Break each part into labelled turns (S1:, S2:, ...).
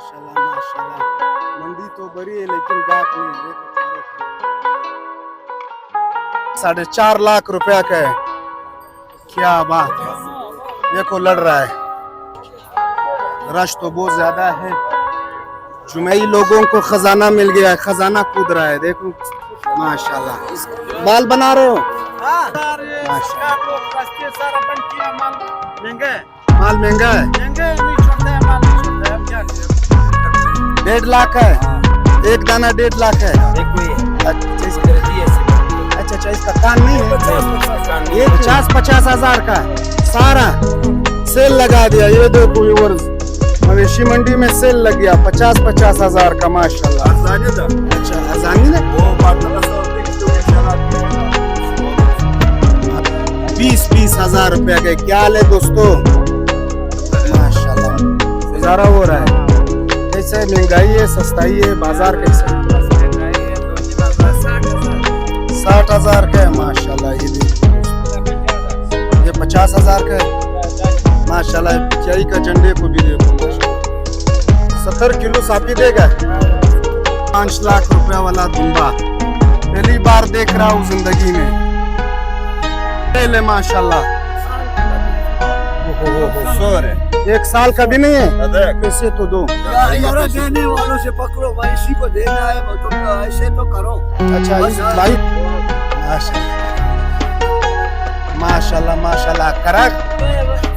S1: माशाल्लाह माशाल्लाह। मंडी तो बड़ी है लेकिन गाहक नहीं है। देखो 4.5 लाख रुपया का है। क्या बात है, देखो लड़ रहा है। रश तो बहुत ज्यादा है। जुमई लोगों को खजाना मिल गया है, खजाना कूद रहा है। देखो माशाल्लाह। बाल बना रहे हो? माल महंगा है। 1.5 लाख है। एक दाना 1.5 लाख है। अच्छा, इसका कान नहीं है। ये 50-50 हजार का सारा सेल लगा दिया। ये देखो व्यूअर्स, मवेशी मंडी में सेल लग गया 50-50 हजार का माशाल्लाह। अच्छा अजानी ने 20-20 हजार रुपया के। क्या हाल है दोस्तों? माशाल्लाह गुजारा हो रहा है। कैसे महंगाई है सस्ताई है बाजार कैसे? 60 हजार का है माशाल्लाह। ये देखो ये 50 हजार का है माशाल्लाह। पिचाई का झंडे को भी देखो माशाल्लाह। 70 किलो सापी देगा। 5 लाख रुपया वाला दुम्बा पहली बार देख रहा हूँ जिंदगी में। ले माशाल्लाह। एक साल का भी नहीं है। कैसे तो दो
S2: देने वालों से पकड़ो भाई, इसी को देना है तो ऐसे तो करो।
S1: अच्छा भाई माशाल्लाह माशाल्लाह करा।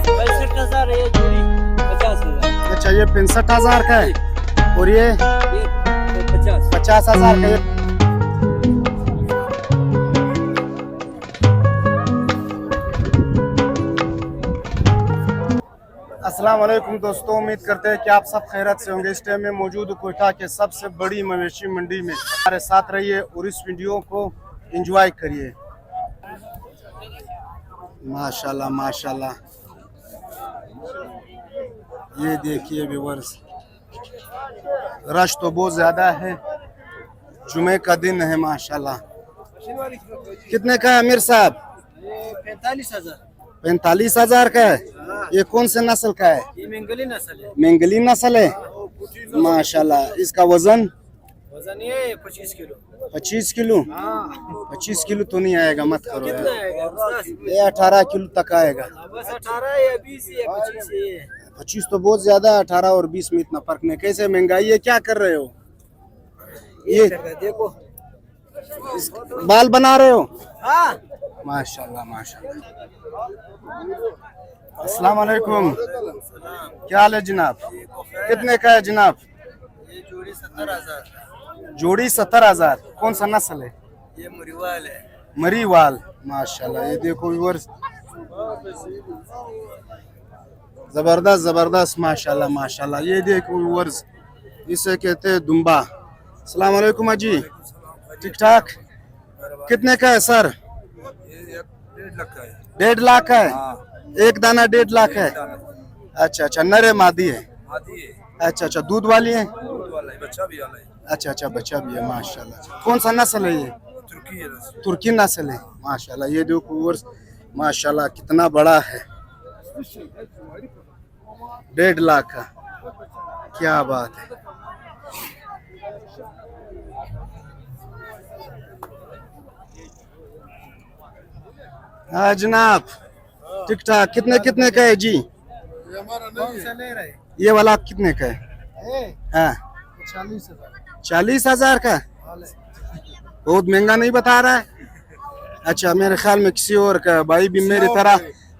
S2: 65,000 है ये जोड़ी, 50,000।
S1: अच्छा ये 65,000 का है और ये 50,000 का। अस्सलाम वालेकुम दोस्तों, उम्मीद करते हैं कि आप सब खैरत से होंगे। इस टाइम में मौजूद कोयटा के सबसे बड़ी मवेशी मंडी में। हमारे साथ रहिए और इस वीडियो को एंजॉय करिए। माशाल्लाह माशाल्लाह। ये देखिए व्यूअर्स, रश तो बहुत ज्यादा है। जुमे का दिन है माशाल्लाह। कितने का है अमीर साहब?
S2: 45,000।
S1: 45,000 का है। ये कौन से नस्ल का है?
S2: ये मेंगली नस्ल है।
S1: मेंगली नस्ल है माशाल्लाह। इसका वजन
S2: ये 25 किलो।
S1: 25 किलो? 25 किलो तो नहीं आएगा, मत करो यार। ये 18 किलो तक आएगा।
S2: बस 18 या 20 या 25 है।
S1: 25 तो बहुत ज्यादा, 18 और 20 में इतना फर्क नहीं। कैसे महंगाई है, क्या कर रहे हो? ये
S2: देखो
S1: बाल बना रहे हो?
S2: हाँ
S1: माशाल्लाह माशाल्लाह। अस्सलाम वालेकुम। क्या हाल है जनाब? कितने का है जनाब?
S2: ये जोड़ी 70,000।
S1: जोड़ी 70,000। कौन सा नस्ल है?
S2: ये मरीवाल है।
S1: मरीवाल माशाल्लाह। ये देखो व्यूअर्स, जबरदस्त जबरदस्त माशाल्लाह माशाल्लाह। ये देखो व्यूअर्स, इसे कहते हैं दुम्बा। अस्सलाम वालेकुम अजी, ठीक ठाक। कितने का है सर? 1.5 लाख का है। एक दाना 1.5 लाख है। अच्छा अच्छा, नर है मादी है? अच्छा अच्छा, दूध वाली है? अच्छा अच्छा, बच्चा भी है माशाल्लाह। कौन सा नस्ल है ये? तुर्की नस्ल है माशाल्लाह। ये देखो व्यूअर्स माशाल्लाह कितना बड़ा है। 1.5 लाख का, क्या बात है। हाँ जनाब, ठीक ठाक। कितने कितने का है जी? ये वाला कितने का है? हाँ 40,000 का। बहुत महंगा नहीं बता रहा है। अच्छा, मेरे ख्याल में किसी और का भाई भी मेरी तरह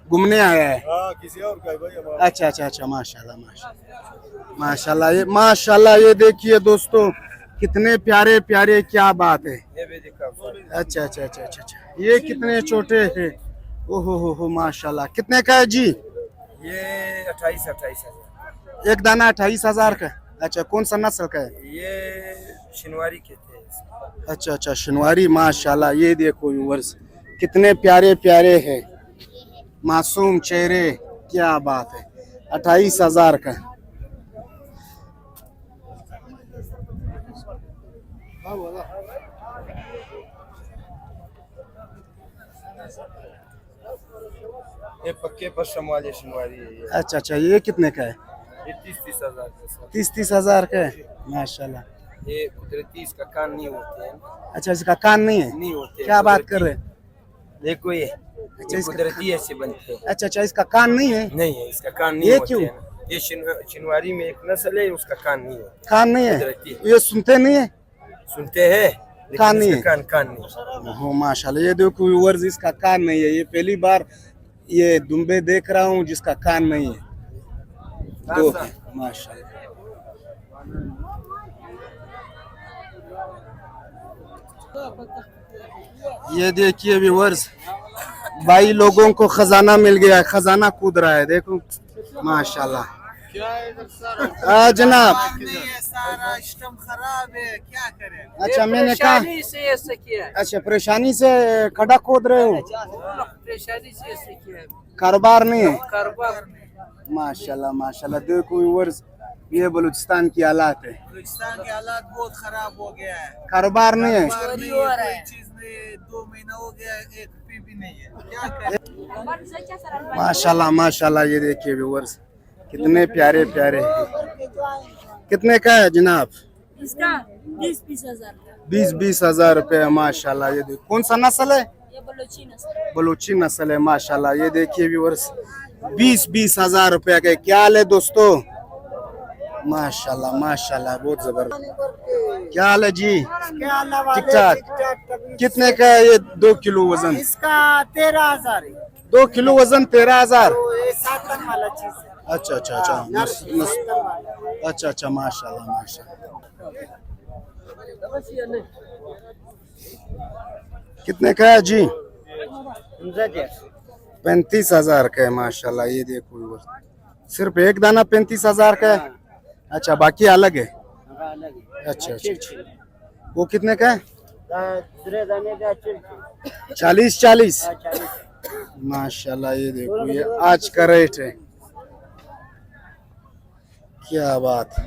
S1: घूमने आया है।
S3: किसी और का भाई हमारा।
S1: अच्छा अच्छा अच्छा, माशाल्लाह माशाल्लाह माशाल्लाह। ये माशाल्लाह, ये देखिए दोस्तों कितने प्यारे प्यारे, क्या बात है। अच्छा अच्छा अच्छा अच्छा अच्छा, ये कितने छोटे हैं। ओहो हो माशाल्लाह। कितने का है जी?
S2: ये 28,000।
S1: एक दाना 28,000 का। अच्छा, कौन सा नस्ल का है?
S2: ये शिनवारी के थे।
S1: अच्छा अच्छा, शिनवारी माशाल्लाह। ये देखो व्यूअर्स कितने प्यारे प्यारे हैं, मासूम चेहरे, क्या बात है। 28,000 का।
S2: ये पक्के पश्चिम वाले शिनवारी है ये।
S1: अच्छा अच्छा, ये कितने का है?
S3: ये 30,000 का सर।
S1: 30,000 का है माशाल्लाह।
S3: ये कुदरती इसका कान नहीं होते हैं।
S1: अच्छा इसका कान नहीं है?
S3: नहीं होते।
S1: क्या बात कर रहे हैं?
S3: देखो ये
S1: इसका
S3: कुदरती ऐसे बनते हैं।
S1: अच्छा इसका कान नहीं है?
S3: नहीं है, इसका कान नहीं
S1: ये
S3: होते
S1: क्यों?
S3: हैं। ये शिनवारी में एक नस्ल है, उसका कान नहीं है।
S1: कान नहीं है?
S3: कुदरती।
S1: ये सुनते नहीं है?
S3: सुनते हैं लेकिन
S1: कान नहीं
S3: इसका
S1: है?
S3: कान नहीं।
S1: हो माशाल्लाह, ये देखो व्यूअर्स, इसका कान नहीं है। ये पहली बार ये दुम्बे देख रहा हूँ जिसका कान नहीं है। दो है माशाल्लाह। ये देखिए व्यूअर्स, भाई लोगों को खजाना मिल गया, खजाना कूद रहा है, देखो माशाल्लाह। जनाब
S2: सारा सिस्टम खराब है, क्या करें?
S1: अच्छा मैंने कहा
S4: से ऐसे किया है।
S1: अच्छा परेशानी से खड़ा खोद रहे हो?
S4: परेशानी से ऐसे किया है।
S1: कारोबार नहीं है?
S4: कारोबार
S1: माशाल्लाह माशाल्लाह। देखो व्यूअर्स, ये बलूचिस्तान की हालात है,
S2: बलूचिस्तान के हालात बहुत खराब हो गया है।
S1: कारोबार नहीं है।
S2: चोरी हो रहा है, कोई चीज नहीं, 2 महीना हो गया, एक रुपये भी नहीं है, क्या करें?
S1: माशाल्लाह माशाल्लाह। ये देखिए व्यूअर्स, कितने प्यारे प्यारे हैं। कितने का है जनाब?
S5: इसका 20-20 हजार का।
S1: 20-20 हजार रुपए माशाल्लाह। ये देखो कौन सा नस्ल है?
S5: ये बलोची नस्ल।
S1: बलूची नस्ल है माशाल्लाह। ये देखिए व्यूअर्स, 20-20 हजार रुपए के। क्या हाल है दोस्तों? माशाल्लाह माशाल्लाह, बहुत जबरदस्त। क्या हाल है जी? ठीक ठाक। कितने का है ये 2 किलो वजन?
S2: इसका 13,000 है।
S1: 2 किलो वजन 13,000।
S2: ये 7 टन वाला चीज है।
S1: अच्छा अच्छा माशाल्लाह माशाल्लाह। कितने का है जी? 35,000 का है माशाल्लाह। ये देखो सिर्फ एक दाना 35,000 का है? अच्छा बाकी अलग है? अच्छा वो कितने का है? 40 माशाल्लाह। ये देखो, ये आज का रेट है। क्या बात है।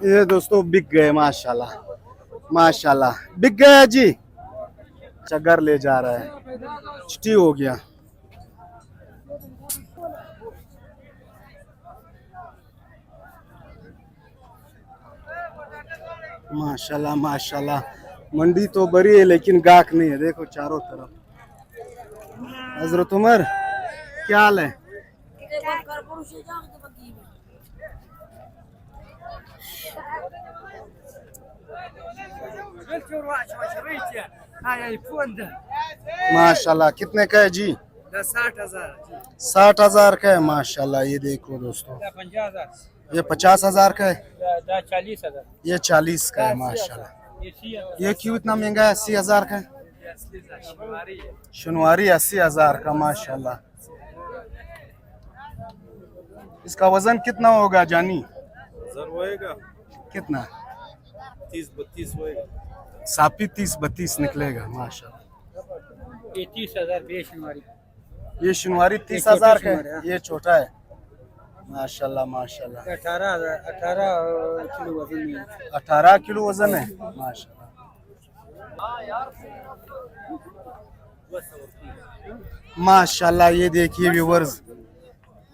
S1: ये दोस्तों बिक गए माशाल्लाह माशाल्लाह, बिक गया जी। अच्छा घर ले जा रहा है, छुट्टी हो गया। माशाल्लाह माशाल्लाह। मंडी तो बड़ी है लेकिन गाहक नहीं है, देखो चारों तरफ। हजरत उमर क्या हाल है? माशाल्लाह। कितने का है जी?
S4: 60,000।
S1: 60,000 का है माशाल्लाह। ये देखो दोस्तों,
S4: 50,000।
S1: ये 50,000 का है,
S4: 40,000।
S1: ये 40 का है माशाल्लाह। ये क्यों इतना महंगा है? 80,000 का है। शनवारी 80,000 का माशाल्लाह। इसका वजन कितना होगा जानी?
S3: होएगा
S1: कितना?
S3: 30-32 होएगा।
S1: सापी 30-32 निकलेगा माशाल्लाह।
S4: 30,000
S1: ये शनवारी 30,000 का है, ये छोटा है माशाल्लाह माशाल्लाह।
S4: 18 किलो वजन है।
S1: 18 किलो वजन है माशाल्लाह। माशाल्लाह। ये देखिए व्यूअर्स,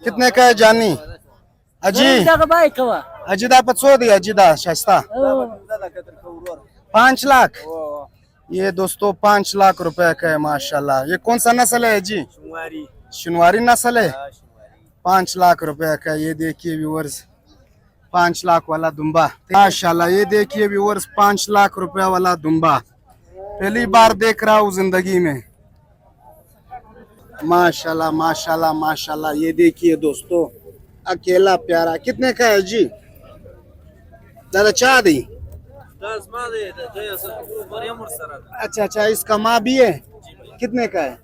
S1: कितने का है जानी? अजी अजीदा 500 अजीदा शाइस्ता 5 लाख। ये दोस्तों 5 लाख रुपए का है माशाल्लाह। ये कौन सा नस्ल है जी? शनवारी नस्ल है। 5 लाख रुपए का। ये देखिए व्यूअर्स, 5 लाख वाला दुम्बा माशाल्लाह। ये देखिए व्यूअर्स, 5 लाख रुपए वाला दुम्बा पहली बार देख रहा हूँ जिंदगी में माशाल्लाह माशाल्लाह माशाल्लाह। ये देखिए दोस्तों, अकेला प्यारा। कितने का है जी? दादा चाह दी। अच्छा इसका माँ भी है? कितने का है?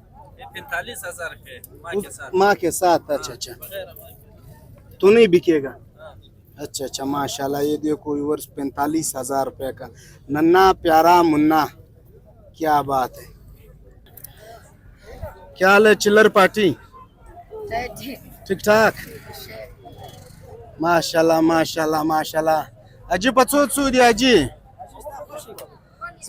S3: 45,000 के
S1: माँ के साथ। अच्छा तो नहीं बिकेगा? अच्छा माशाल्लाह। ये देखो व्यूअर्स, 45,000 रुपए का नन्ना प्यारा मुन्ना। क्या बात है। क्या हाल है चिल्लर पार्टी? ठीक ठाक माशाल्लाह माशाल्लाह माशाल्लाह। अजी 500 सूदी अजी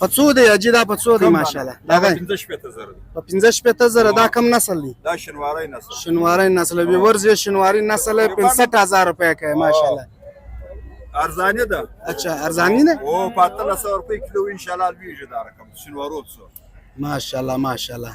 S1: Patsudi ajida patsudi mashallah. Daga. 50 zara da kam nasl ली. शनवारी नस्ल व्यूवर्स ये शनवारी नस्ल है 65,000 रुपए का है माशाल्लाह.
S3: Arzani da.
S1: अच्छा अरजानी ने
S3: O patla 100 रुपए किलो इंशाल्लाह बीज da rakam. Şinvarotso.
S1: माशाल्लाह माशाल्लाह.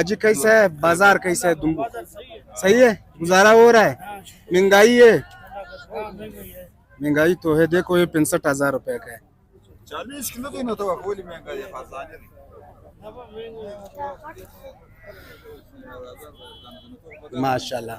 S1: अजी कैसा है बाजार कैसा है दुम्बू सही है गुजारा हो रहा है महंगाई है महंगाई तो है देखो ये 65,000 रुपए का है
S3: 40 किलो दिन तो खोली महंगा ये फाजाने
S1: माशाल्लाह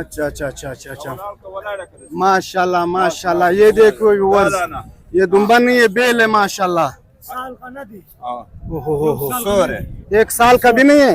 S1: अच्छा अच्छा अच्छा अच्छा अच्छा माशाल्लाह माशाल्लाह ये देखो व्यूअर्स ये दुम्बा नहीं है बेल है माशाल्लाह
S2: साल का नदी
S1: ओहो
S3: सोरे
S1: 1 साल का भी नहीं है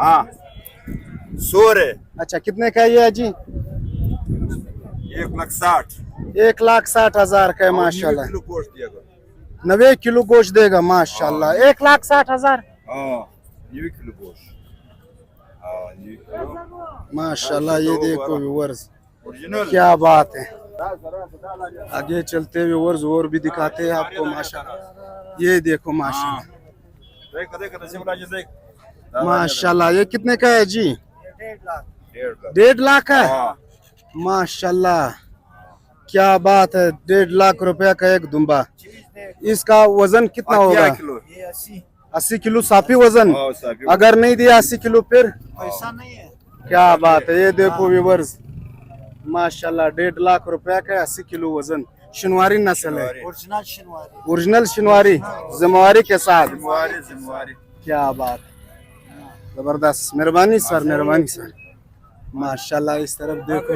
S3: हाँ सोरे
S1: अच्छा कितने का है ये अजी
S3: 1,60,000
S1: 1,60,000 का है माशाल्लाह
S3: किलो गोश्त दिएगा
S1: 90 किलो गोश्त देगा माशाल्लाह 1,60,000
S3: हाँ 90 किलो गोश्त हाँ 90 किलो
S1: माशाल्लाह ये देखो व्यूअर्स
S3: ओरिजिनल
S1: क्या बात है आगे चलते व्यूअर्स और भी दिखाते हैं आपको माशाल्लाह ये देखो माशाल्लाह
S3: देख देख शिमला जी देख
S1: माशाल्लाह ये कितने का है जी 1.5 लाख है माशाल्लाह क्या बात है 1.5 लाख रुपया का एक दुम्बा इसका वजन कितना होगा 80 किलो साफी वजन अगर नहीं दिया 80 किलो फिर
S2: पैसा नहीं है
S1: क्या बात है ये देखो व्यूअर्स माशाल्लाह 1.5 लाख रुपया का 80 किलो वजन शनवारी नस्ल है ओरिजिनल शनवारी जिम्मेवारी के साथ
S3: जिम्मेवारी
S1: क्या बात जबरदस्त मेहरबानी सर माशाल्लाह इस तरफ देखो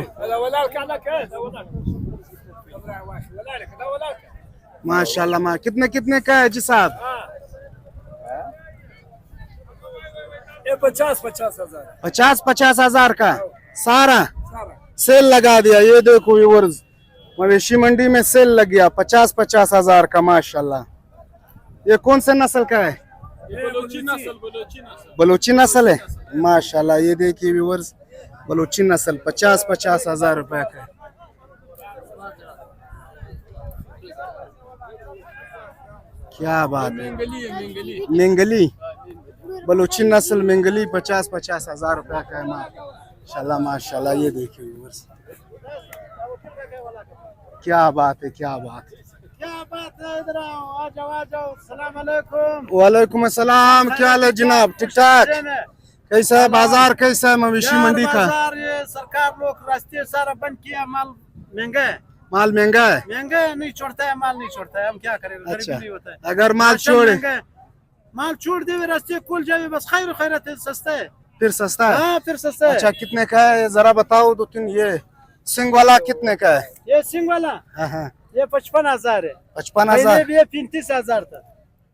S1: माशाल्लाह कितने कितने का है जी साहब 50,000 का सारा सेल लगा दिया ये देखो व्यूअर्स मवेशी मंडी में सेल लग गया 50,000 का माशाल्लाह ये कौन से नस्ल का है बलोची नस्ल है माशाल्लाह ये देखिए व्यूअर्स बलोची नस्ल 50,000 रुपए का है क्या बात है मेंगली बलोची नस्ल मेंगली 50,000 रुपए का है माशाल्लाह माशाल्लाह ये देखिए व्यूअर्स क्या बात है इधर आओ आ जाओ अस्सलाम वालेकुम वालेकुम अस्सलाम क्या हाल है जनाब ठीक ठाक कैसा है बाजार कैसा है मवेशी मंडी का
S2: बाजार ये सरकार लोग रास्ते सारा बंद किया माल महंगा है नहीं छोड़ता है माल नहीं छोड़ता है हम क्या करें
S1: अच्छा
S2: नहीं होता है
S1: अगर माल छोड़े
S2: माल छोड़ दे रास्ते खुल जाए बस खैर खैरत है सस्ता है
S1: फिर सस्ता है
S2: हाँ फिर सस्ता है
S1: अच्छा कितने का है जरा बताओ 2-3 ये सिंग वाला कितने का है
S2: ये सिंग वाला
S1: हाँ
S2: ये 55,000 है
S1: 55,000
S2: ये 35,000 था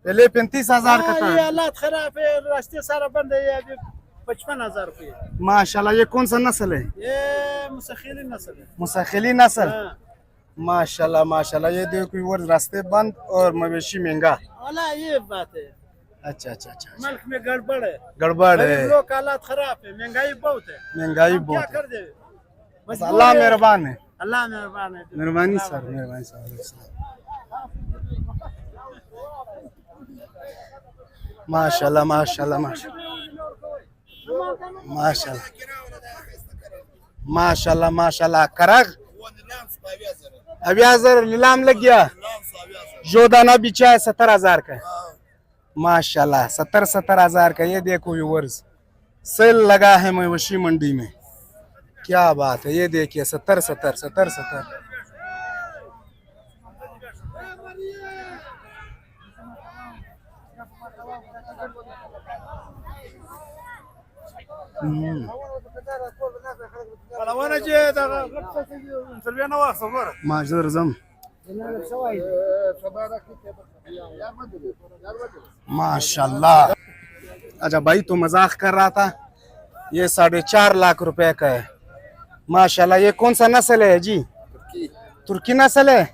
S1: पहले 35,000 का था
S2: ये हालात खराब है रास्ते सारा बंद है ये अभी 55,000 रुपये
S1: माशाल्लाह ये कौन सा नस्ल है
S2: ये मुसखिली नस्ल है
S1: मुसखिली नस्ल
S2: हाँ।
S1: माशाल्लाह माशाल्लाह ये देखो वो रास्ते बंद और मवेशी महंगा
S2: वाला ये बात है
S1: अच्छा
S2: मुल्क में गड़बड़ है लोग हालात खराब है महंगाई बहुत है
S1: महंगाई
S2: क्या
S1: बहुत
S2: कर दे
S1: है अल्लाह मेहरबान है
S2: अल्लाह मेहरबान है
S1: मेहरबानी सर माशाल्लाह माशाल्लाह करग अव्याजर नीलाम लग गया जो दाना बिछा है 70,000 का माशाल्लाह 70,000 का ये देखो व्यूअर्स सेल लगा है मवेशी मंडी में क्या बात है ये देखिए 70 माजर जम माशाल्लाह अच्छा भाई तो मजाक कर रहा था ये 4.5 लाख रुपए का है माशाल्लाह ये कौन सा नस्ल है जी तुर्की नस्ल है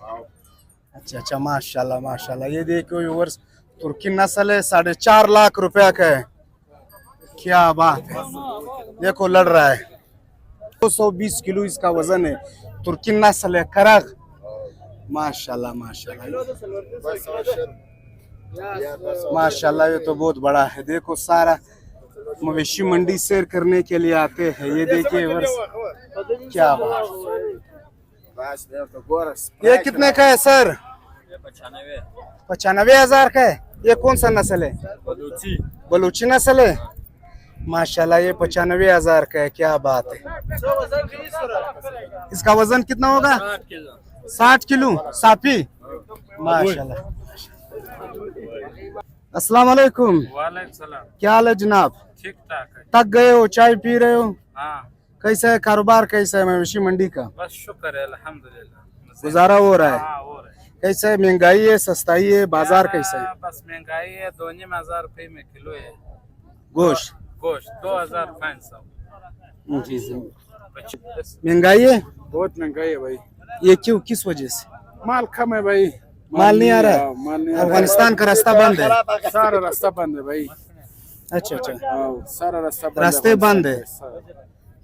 S1: अच्छा अच्छा, माशाल्लाह माशाल्लाह। ये देखो व्यूअर्स, तुर्की नस्ल है, 4.5 लाख रुपया का है। क्या बात है, देखो लड़ रहा है। 220 किलो इसका वजन है, तुर्की नस्ल है, करक। माशाल्लाह माशाल्लाह माशाल्लाह। ये तो बहुत बड़ा है। देखो सारा मवेशी मंडी सैर करने के लिए आते हैं। ये देखिए व्यूअर्स, क्या बात। ये कितने का है सर? 95,000 का है। ये कौन सा नस्ल है? बलूची नस्ल है। माशाल्लाह ये 95,000 का है। क्या बात है। इसका वजन कितना होगा? 60 किलो साफी। माशाल्लाह। अस्सलाम वालेकुम।
S4: वालेकुम सलाम।
S1: क्या हाल है जनाब?
S4: ठीक ठाक है।
S1: थक गए हो? चाय पी रहे हो?
S4: हाँ
S1: कैसा है कारोबार, कैसा है मवेशी मंडी का?
S4: बस शुक्र है अल्हम्दुलिल्लाह।
S1: गुजारा हो रहा है?
S4: हाँ हो रहा है।
S1: कैसा है, महंगाई है, सस्ताई है, बाजार कैसा है?
S4: बस महंगाई है, 2,500 रुपये में किलो है
S1: गोश्त
S4: गोश्त, 2,500।
S1: महंगाई है?
S6: बहुत महंगाई है भाई।
S1: ये क्यों, किस वजह से?
S6: माल कम है भाई।
S1: माल नहीं आ रहा है?
S6: माल नहीं आ रहा
S1: अफगानिस्तान का रास्ता बंद है।
S6: है। सारा रास्ता बंद है भाई।
S1: अच्छा अच्छा,
S6: हाँ, सारा रास्ता बंद
S1: रास्ते
S6: है।
S1: बंद है,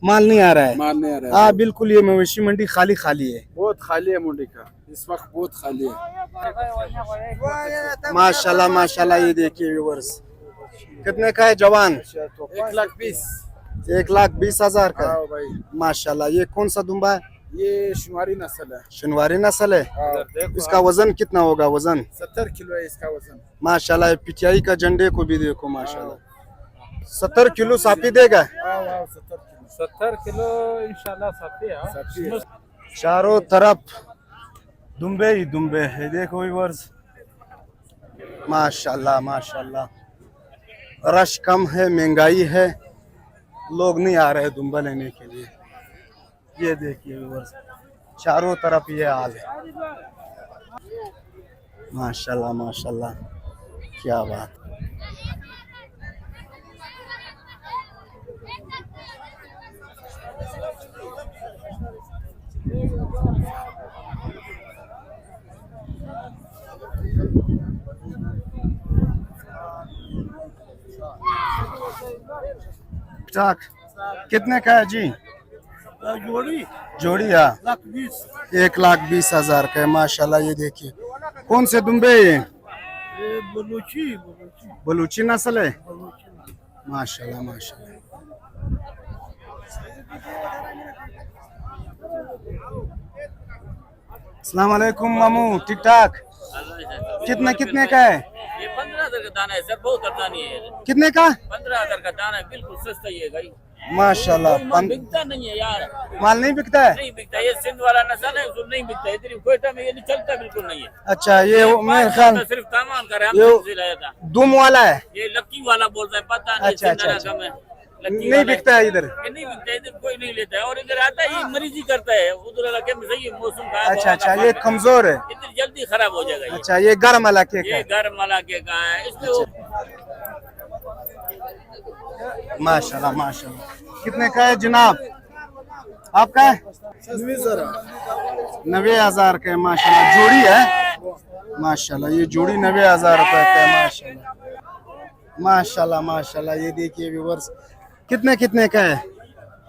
S1: माल नहीं आ रहा है।
S6: माल नहीं आ रहा है।
S1: हाँ बिल्कुल, ये मवेशी मंडी खाली खाली है।
S6: बहुत खाली है मंडी का, इस वक्त बहुत खाली है।
S1: माशाल्लाह माशाल्लाह। ये देखिए व्यूअर्स, कितने का है जवान?
S6: 1,20,000।
S1: 1,20,000 का है।
S6: हाँ भाई,
S1: माशाल्लाह। ये कौन सा दुम्बा है?
S6: ये शुमारी नस्ल है।
S1: शनवारी नस्ल है। इसका वजन कितना होगा? वजन
S6: 70 किलो है इसका वजन।
S1: माशाल्लाह। पिचाई का झंडे को भी देखो माशाल्लाह, 70 किलो साफी देगा।
S4: 70 किलो इंशाल्लाह साफी है।
S1: चारों तरफ दुम्बे ही दुम्बे है। देखो व्यूअर्स, माशाल्लाह माशाल्लाह। रश कम है, महंगाई है, लोग नहीं आ रहे दुम्बा लेने के लिए। ये देखिए व्यूअर्स, चारों तरफ ये हाल है। माशाल्लाह माशाल्लाह, क्या बात। ठीक, कितने का है जी?
S2: जोड़ी
S1: जोड़ी है 1,20,000 का है। माशाल्लाह। ये देखिए, कौन से दुम्बे ये?
S2: बलूची
S1: बलूची नस्ल है। माशाल्लाह माशाल्लाह। अस्सलाम वालेकुम मामू, ठीक ठाक? कितने कितने का है?
S7: ये 15,000 का दाना है सर, बहुत अच्छा नहीं है।
S1: कितने का?
S7: 15,000 का दाना है, बिल्कुल सस्ता ही है भाई।
S1: माशाल्लाह।
S7: माल बिकता नहीं है यार,
S1: माल नहीं बिकता है?
S7: नहीं बिकता। ये सिंध वाला नस्ल है, उसको नहीं बिकता। इधर कोयटा में ये नहीं चलता, बिल्कुल नहीं है।
S1: अच्छा, ये मेरे ख्याल
S7: सिर्फ सामान का
S1: ये
S7: हमसे लाया था।
S1: दुम वाला है।
S7: ये लक्की वाला बोलता है, पता नहीं।
S1: अच्छा, अच्छा,
S7: सिंध वाला कम है, लक्की
S1: नहीं
S7: वाला
S1: बिकता है इधर।
S7: ये नहीं बिकता, इधर कोई नहीं लेता है। और इधर आता है, ये मरीजी करता है। उधर इलाके में सही है, मौसम का।
S1: अच्छा अच्छा, ये कमजोर है।
S7: इधर जल्दी खराब हो जाएगा।
S1: अच्छा, ये गर्म इलाके का
S7: ये
S1: है।
S7: गर्म इलाके का है, इसमें
S1: माशाल्लाह माशाल्लाह। कितने का है जनाब आपका? 90,000 का है। माशाल्लाह, जोड़ी है। माशाल्लाह, ये जोड़ी 90,000 रुपए का है। माशाल्लाह माशाल्लाह माशाल्लाह। ये देखिए व्यूअर्स, कितने कितने का है?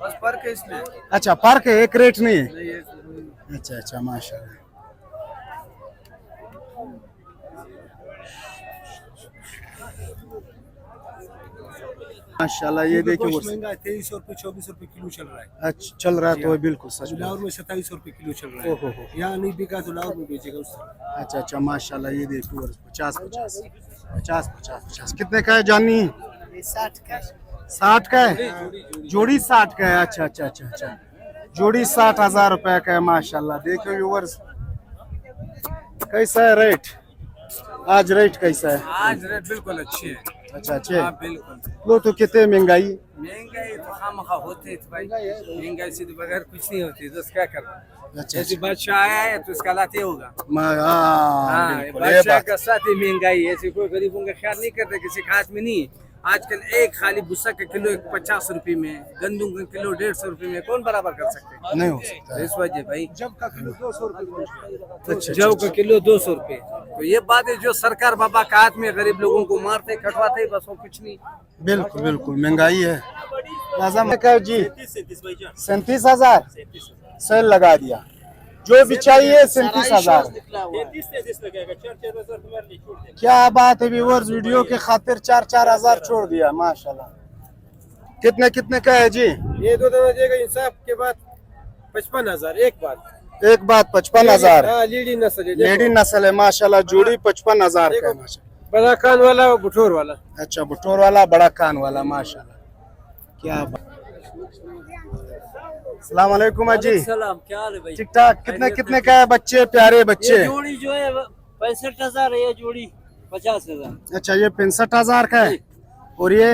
S2: बस पर के इसमें
S1: अच्छा, फर्क है, एक रेट नहीं है। अच्छा अच्छा, माशाल्लाह। माशाल्लाह। ये देखिए
S2: महंगा है, 23 रुपये 24 रुपये किलो चल रहा है।
S1: अच्छा चल रहा है तो बिल्कुल सच बात
S2: लाहौर
S1: है।
S2: में 27 रुपये किलो चल रहा
S1: ओहो
S2: है।
S1: हो।
S2: यहाँ नहीं बिका तो लाहौर में बेचेगा उससे।
S1: अच्छा अच्छा, माशाल्लाह। ये देखो 50 50 50। कितने का है जानी?
S2: 60 का
S1: 60 का है। जोड़ी 60 का है। अच्छा अच्छा अच्छा अच्छा, जोड़ी 60,000 रुपए का है। माशाल्लाह। देखो व्यूअर्स, कैसा है रेट आज? रेट कैसा है?
S4: आज रेट बिल्कुल अच्छी है।
S1: अच्छा अच्छे।
S4: बिल्कुल।
S1: लो तो कितने महंगाई?
S4: महंगाई तो खामखा होती है भाई, महंगाई से तो बगैर कुछ नहीं होती, तो क्या करना।
S1: अच्छा
S4: जैसे बादशाह आया है तो इसका लाते होगा।
S1: हाँ, बिल्कुल, ये
S4: बादशाह
S1: बात।
S4: का साथ ही महंगाई है। ऐसे कोई गरीबों का ख्याल नहीं करता, किसी के हाथ में नहीं। आजकल एक खाली भूसा का किलो 50 रुपए में, गंदम का किलो 150 रुपए में, कौन बराबर कर सकते हैं?
S1: नहीं हो सकता है।
S4: इस वजह भाई
S2: जब का किलो 200 रुपये।
S4: जौ का किलो 200 रुपए। तो ये बात है जो सरकार बाबा का हाथ में गरीब लोगों को मारते कटवाते बस और कुछ नहीं।
S1: बिल्कुल बिल्कुल महंगाई है। राजा मैं कह जी 37,000 सेल लगा दिया, जो भी चाहिए 37,000। क्या बात है व्यूअर्स, वीडियो के खातिर 4,000 छोड़ दिया माशाल्लाह। कितने कितने का है जी?
S2: ये दो दोनों देगा इंसाफ के बाद 55,000 एक बात।
S1: एक बात 55,000।
S2: लीडी नस्ल है,
S1: लेडी नस्ल है माशाल्लाह, जोड़ी 55,000 का है माशाल्लाह।
S2: बड़ा कान वाला और बुठोर वाला।
S1: अच्छा बुटोर वाला, बड़ा कान वाला माशाल्लाह। क्या बात। अस्सलाम वालेकुम अजी।
S4: सलाम, क्या हाल है भाई?
S1: ठीक ठाक। कितने कितने का है बच्चे, प्यारे बच्चे?
S4: जोड़ी जो है 65,000 है, ये जोड़ी 50,000।
S1: अच्छा ये 65,000 का है और ये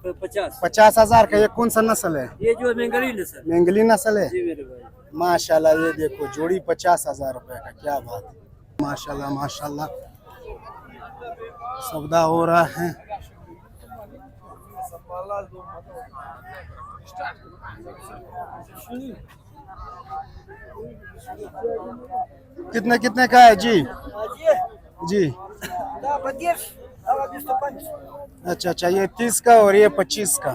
S1: 50,000 का। ये कौन सा नस्ल है?
S4: ये जो मेंगली नस्ल।
S1: मेंगली नस्ल है
S4: जी मेरे भाई।
S1: माशाल्लाह। ये देखो जोड़ी 50,000 रुपए का। क्या बात है माशाल्लाह माशाल्लाह। सौदा हो रहा है। कितने कितने का है जी? जी अच्छा अच्छा, ये 30 का और ये 25 का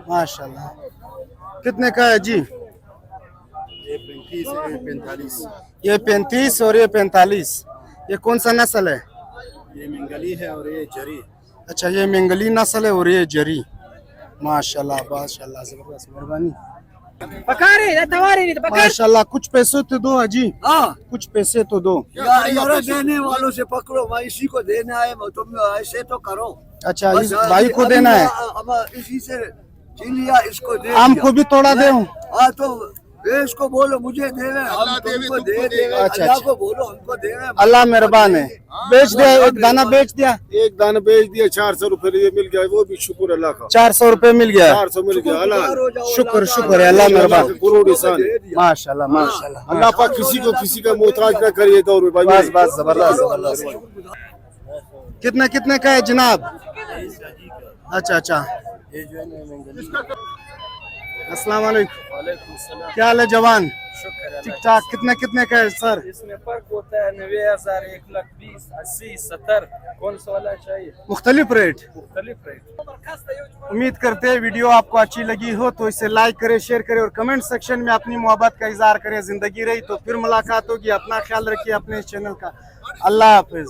S1: माशाल्लाह। कितने का है जी?
S3: ये 35 है, 45।
S1: ये 35 और ये 45। ये कौन सा नस्ल है?
S3: ये मंगली है और ये जरी।
S1: अच्छा ये मंगली नस्ल है और ये जरी माशाल्लाह माशाल्लाह। जबरदस्त, मेहरबानी माशाल्लाह। कुछ पैसे तो दो अजी। कुछ पैसे तो दो।
S3: देने वालों से पकड़ो, मैं इसी को देना है, तुम ऐसे तो करो।
S1: अच्छा इस भाई को देना है?
S3: इसी से छीन लिया, इसको दे
S1: हमको भी थोड़ा दे।
S3: हाँ तो इसको बोलो मुझे देना, हम तुमको दे देंगे।
S1: अच्छा,
S3: अल्लाह
S1: अच्छा।
S3: को बोलो हमको देना।
S1: अल्लाह मेहरबान है। बेच दिया, एक दाना बेच दिया।
S3: एक दाना बेच दिया, 400 रुपए मिल गया, वो भी शुक्र अल्लाह का।
S1: 400 रुपए मिल गया।
S3: 400 मिल गया। अल्लाह
S1: शुक्र शुक्र है, अल्लाह मेहरबान।
S3: करोड़ इंसान
S1: माशाल्लाह माशाल्लाह।
S3: अल्लाह पाक किसी का मोहताज न करिए दौर में भाई।
S1: बस बस, जबरदस्त जबरदस्त। कितने कितने का है जनाब? अच्छा अच्छा। अस्सलाम वालेकुम। क्या हाल है जवान? ठीक ठाक। कितने कितने का है सर?
S4: इसमें फर्क होता है 90,000, 1,20,000, 80, 70। कौन सा वाला चाहिए?
S1: मुख्तलिफ रेट।
S4: मुख्तलिफ रेट।
S1: उम्मीद करते हैं वीडियो आपको अच्छी लगी हो तो इसे लाइक करें, शेयर करें और कमेंट सेक्शन में अपनी मोहब्बत का इजहार करें। जिंदगी रही तो फिर मुलाकात होगी। अपना ख्याल रखिए अपने इस चैनल का। अल्लाह हाफिज।